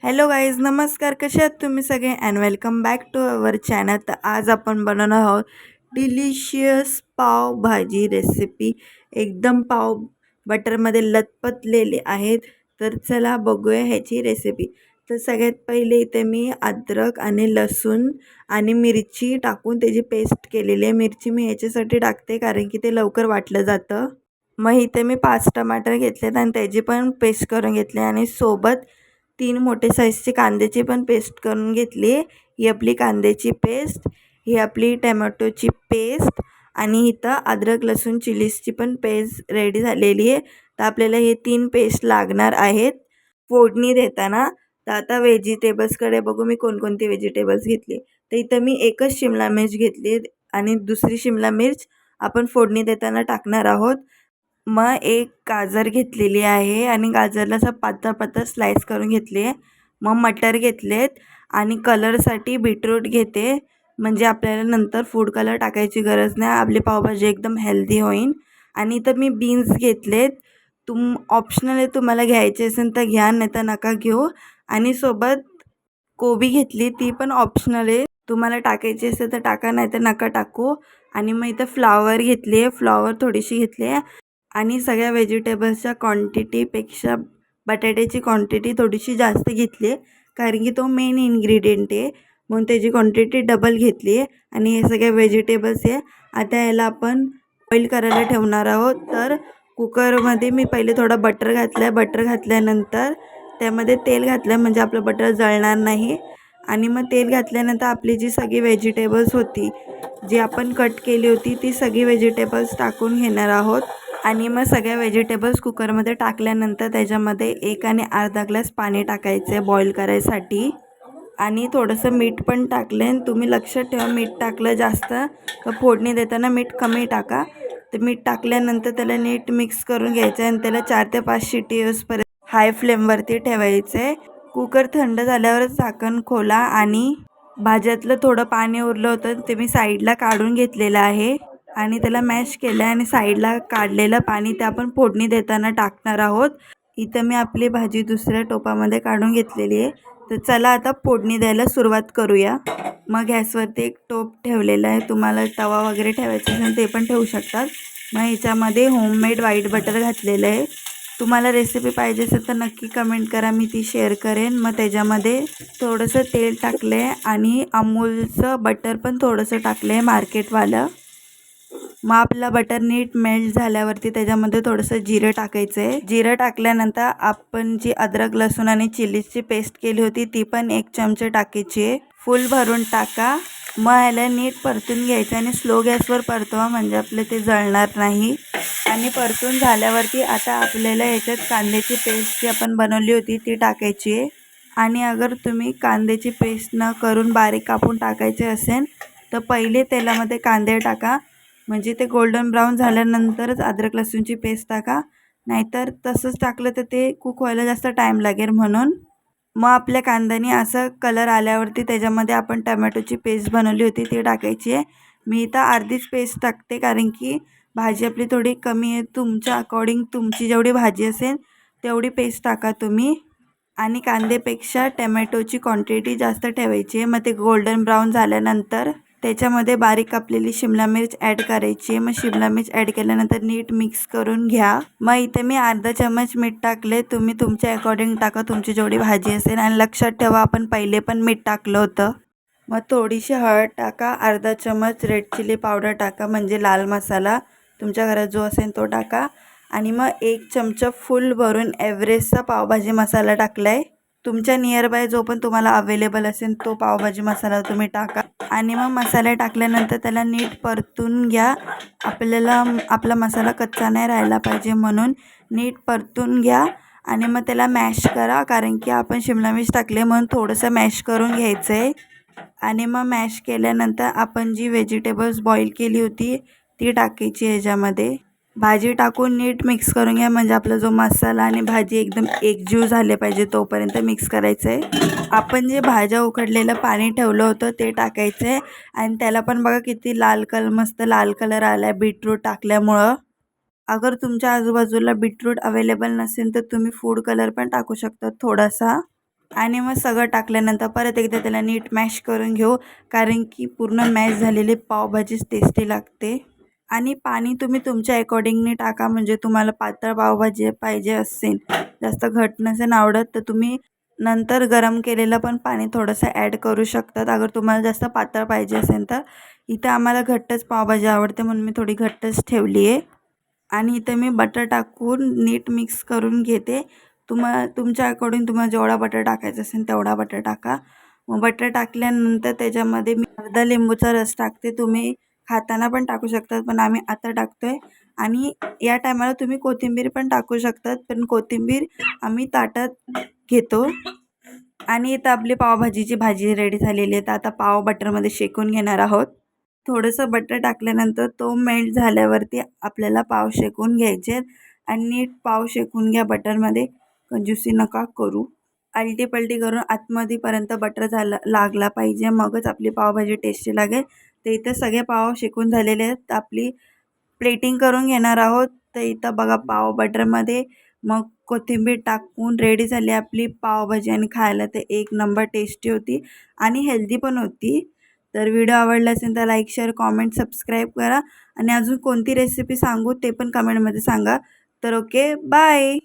Hello guys, नमस्कार. कसे आहात तुम्ही सगळे and welcome back to our channel. तर आज आपण बनवणार आहोत डिलिशियस पावभाजी रेसिपी. एकदम पाव बटरमध्ये लतपतलेले आहेत. तर चला बघूया ह्याची रेसिपी. तर सगळ्यात पहिले इथे मी अद्रक आणि लसूण आणि मिरची टाकून त्याची पेस्ट केलेली आहे. मिरची मी याच्यासाठी टाकते कारण की ते लवकर वाटलं जातं. मग इथे मी 5 टमाटर घेतलेत आणि त्याची पण पेस्ट करून घेतली आणि सोबत 3 मोठे साईजची कांद्याची पण पेस्ट करून घेतली. ही आपली कांद्याची पेस्ट, ही आपली टमॅटोची पेस्ट आणि इथं अद्रक लसूण चिलीजची पण पेस्ट रेडी झालेली आहे. तर आपल्याला हे 3 पेस्ट लागणार आहेत फोडणी देताना. तर आता व्हेजिटेबल्सकडे बघू मी कोणकोणती व्हेजिटेबल्स घेतली. तर इथं मी एकच शिमला मिर्च घेतली आणि दुसरी शिमला मिर्च आपण फोडणी देताना टाकणार आहोत. मग एक गाजर घेतलेली आहे आणि गाजरला असं पातळ पातळ स्लाइस करून घेतली आहे. मग मटर घेतलेत आणि कलरसाठी बीटरूट घेते, म्हणजे आपल्याला नंतर फूड कलर टाकायची गरज नाही, आपली पावभाजी एकदम हेल्दी होईल. आणि इथं मी बीन्स घेतलेत. ऑप्शनल आहे, तुम्हाला घ्यायचे असेल तर घ्या, नाही तर नका घेऊ. आणि सोबत कोबी घेतली, ती पण ऑप्शनल आहे, तुम्हाला टाकायची असेल तर टाका, नाही तर नका टाकू. आणि मग इथं फ्लॉवर घेतली आहे, फ्लॉवर थोडीशी घेतली आहे. आणि सगळ्या व्हेजिटेबल्सच्या क्वांटिटीपेक्षा बटाट्याची क्वांटिटी थोडीशी जास्त घेतली आहे कारण की तो मेन इन्ग्रेडियंट आहे, म्हणून त्याची क्वांटिटी डबल घेतली आहे. आणि हे सगळे व्हेजिटेबल्स आहे. आता याला आपण बॉईल करायला ठेवणार आहोत. तर कुकरमध्ये मी पहिले थोडं बटर घातलं आहे. बटर घातल्यानंतर त्यामध्ये तेल घातलं म्हणजे आपलं बटर जळणार नाही. आणि मग तेल घातल्यानंतर आपली जी सगळी व्हेजिटेबल्स होती, जी आपण कट केली होती, ती सगळी व्हेजिटेबल्स टाकून घेणार आहोत. आणि मग सगळ्या व्हेजिटेबल्स कुकरमध्ये टाकल्यानंतर त्याच्यामध्ये 1 आणि अर्धा ग्लास पाणी टाकायचं आहे बॉईल करायसाठी. आणि थोडंसं मीठ पण टाकले. तुम्ही लक्षात ठेवा, मीठ टाकलं जास्त तर फोडणी देताना मीठ कमी टाका. तर मीठ टाकल्यानंतर त्याला नीट मिक्स करून घ्यायचं आहे आणि त्याला 4 ते 5 शिटी येऊसपर्यंत हाय फ्लेमवरती ठेवायचं आहे. कुकर थंड झाल्यावरच झाकण खोला आणि भाज्यातलं थोडं पाणी उरलं होतं ते मी साईडला काढून घेतलेलं आहे आणि त्याला मॅश केलं आहे. आणि साईडला काढलेलं पाणी ते आपण फोडणी देताना टाकणार आहोत. इथं मी आपली भाजी दुसऱ्या टोपामध्ये काढून घेतलेली आहे. तर चला आता फोडणी द्यायला सुरुवात करूया. मग गॅसवरती एक टोप ठेवलेला आहे, तुम्हाला तवा वगैरे ठेवायचं असेल ते पण ठेवू शकतात. मग ह्याच्यामध्ये होममेड व्हाईट बटर घातलेलं आहे. तुम्हाला रेसिपी पाहिजे असेल तर नक्की कमेंट करा, मी ती शेअर करेन. मग त्याच्यामध्ये थोडंसं तेल टाकलं आहे आणि अमूलचं बटर पण थोडंसं टाकलं आहे मार्केटवालं. मग आपला बटर नीट मेल्ट झाल्यावरती त्याच्यामध्ये थोडंसं जिरं टाकायचं आहे. जिरं टाकल्यानंतर आपण जी अद्रक लसूण आणि चिलीजची पेस्ट केली होती ती पण 1 चमचा टाकायची आहे. फुल भरून टाका. मग ह्याला नीट परतून घ्यायचं आणि स्लो गॅसवर परतवा म्हणजे आपले ते जळणार नाही. आणि परतून झाल्यावरती आता आपल्याला ह्याच्यात कांद्याची पेस्ट जी आपण बनवली होती ती टाकायची आहे. आणि अगर तुम्ही कांद्याची पेस्ट न करून बारीक कापून टाकायचे असेल तर पहिले तेलामध्ये कांदे टाका, म्हणजे ते गोल्डन ब्राऊन झाल्यानंतरच अद्रक लसूणची पेस्ट टाका, नाहीतर तसंच टाकलं तर ते कुक व्हायला जास्त टाईम लागेल म्हणून. मग आपल्या कांद्याने असं कलर आल्यावरती त्याच्यामध्ये आपण टमॅटोची पेस्ट बनवली होती ती टाकायची आहे. मी इथं अर्धीच पेस्ट टाकते कारण की भाजी आपली थोडी कमी आहे. तुमच्या अकॉर्डिंग तुमची जेवढी भाजी असेल तेवढी पेस्ट टाका तुम्ही. आणि कांद्यापेक्षा टमॅटोची क्वांटिटी जास्त ठेवायची आहे. मग ते गोल्डन ब्राऊन झाल्यानंतर त्याच्यामध्ये बारीक कापलेली शिमला मिर्च ॲड करायची आहे. मग शिमला मिर्च ॲड केल्यानंतर नीट मिक्स करून घ्या. मग इथे मी अर्धा चमच मीठ टाकले, तुम्ही तुमच्या अकॉर्डिंग टाका, तुमची जेवढी भाजी असेल. आणि लक्षात ठेवा आपण पहिले पण मीठ टाकलं होतं. मग थोडीशी हळद टाका, अर्धा चमच रेड चिली पावडर टाका म्हणजे लाल मसाला तुमच्या घरात जो असेल तो टाका. आणि मग 1 चमचा फुल भरून एव्हरेस्टचा पावभाजी मसाला टाकला आहे. तुमच्या नियरबाय जो पण तुम्हाला अवेलेबल असेल तो पावभाजी मसाला तुम्ही टाका. आणि मग मसाले टाकल्यानंतर त्याला नीट परतून घ्या. आपल्याला आपला मसाला कच्चा नाही राहायला पाहिजे म्हणून नीट परतून घ्या. आणि मग त्याला मॅश करा कारण की आपण शिमला मिर्च टाकले म्हणून थोडंसं मॅश करून घ्यायचं आहे. आणि मग मॅश केल्यानंतर आपण जी व्हेजिटेबल्स बॉईल केली होती ती टाकायची ह्याच्यामध्ये. भाजी टाकून नीट मिक्स करून घ्या म्हणजे आपला जो मसाला आणि भाजी एकदम एकजीव झाले पाहिजे तोपर्यंत मिक्स करायचं आहे. आपण जे भाज्या उकडलेलं पाणी ठेवलं होतं ते टाकायचं आहे. आणि त्याला पण बघा किती मस्त लाल कलर आला आहे बीटरूट टाकल्यामुळं. अगर तुमच्या आजूबाजूला बीटरूट अवेलेबल नसेल तर तुम्ही फूड कलर पण टाकू शकता थोडासा. आणि मग सगळं टाकल्यानंतर परत एकदा त्याला नीट मॅश करून घेऊ, कारण की पूर्ण मॅश झालेली पावभाजीच टेस्टी लागते. आणि पाणी तुम्ही तुमच्या अकॉर्डिंगने टाका, म्हणजे तुम्हाला पातळ पावभाजी पाहिजे असेल, जास्त घट नसेल आवडत, तर तुम्ही नंतर गरम केलेलं पण पाणी थोडंसं ॲड करू शकतात अगर तुम्हाला जास्त पातळ पाहिजे असेल तर. इथं आम्हाला घट्टच पावभाजी आवडते म्हणून मी थोडी घट्टच ठेवली आहे. आणि इथं मी बटर टाकून नीट मिक्स करून घेते. तुमच्या अकॉर्डिंग तुम्हाला जेवढा बटर टाकायचा असेल तेवढा बटर टाका. मग बटर टाकल्यानंतर त्याच्यामध्ये मी अर्धा लिंबूचा रस टाकते. तुम्ही खाताना पण टाकू शकतात, पण आम्ही आता टाकतो आहे. आणि या टायमाला तुम्ही कोथिंबीर पण टाकू शकतात, पण कोथिंबीर आम्ही ताटात घेतो. आणि इथं आपली पावभाजीची भाजी रेडी झालेली आहे. तर आता पाव बटरमध्ये शेकून घेणार आहोत. थोडंसं बटर टाकल्यानंतर तो मेल्ट झाल्यावरती आपल्याला पाव शेकून घ्यायचे आहेत. आणि नीट पाव शेकून घ्या बटरमध्ये, कंजूसी नका करू. आलटी पलटी करून आतमध्येपर्यंत बटर लागला पाहिजे, मगच आपली पावभाजी टेस्टी लागेल. तर इथं सगळे पाव शेकून झालेले आहेत. तर आपली प्लेटिंग करून घेणार आहोत. तर इथं बघा पाव बटरमध्ये मग कोथिंबीर टाकून रेडी झाली आपली पावभाजी. आणि खायला तर एक नंबर टेस्टी होती आणि हेल्दी पण होती. तर व्हिडिओ आवडला असेल तर लाईक, शेअर, कॉमेंट, सबस्क्राईब करा. आणि अजून कोणती रेसिपी सांगू ते पण कमेंटमध्ये सांगा. तर ओके, बाय.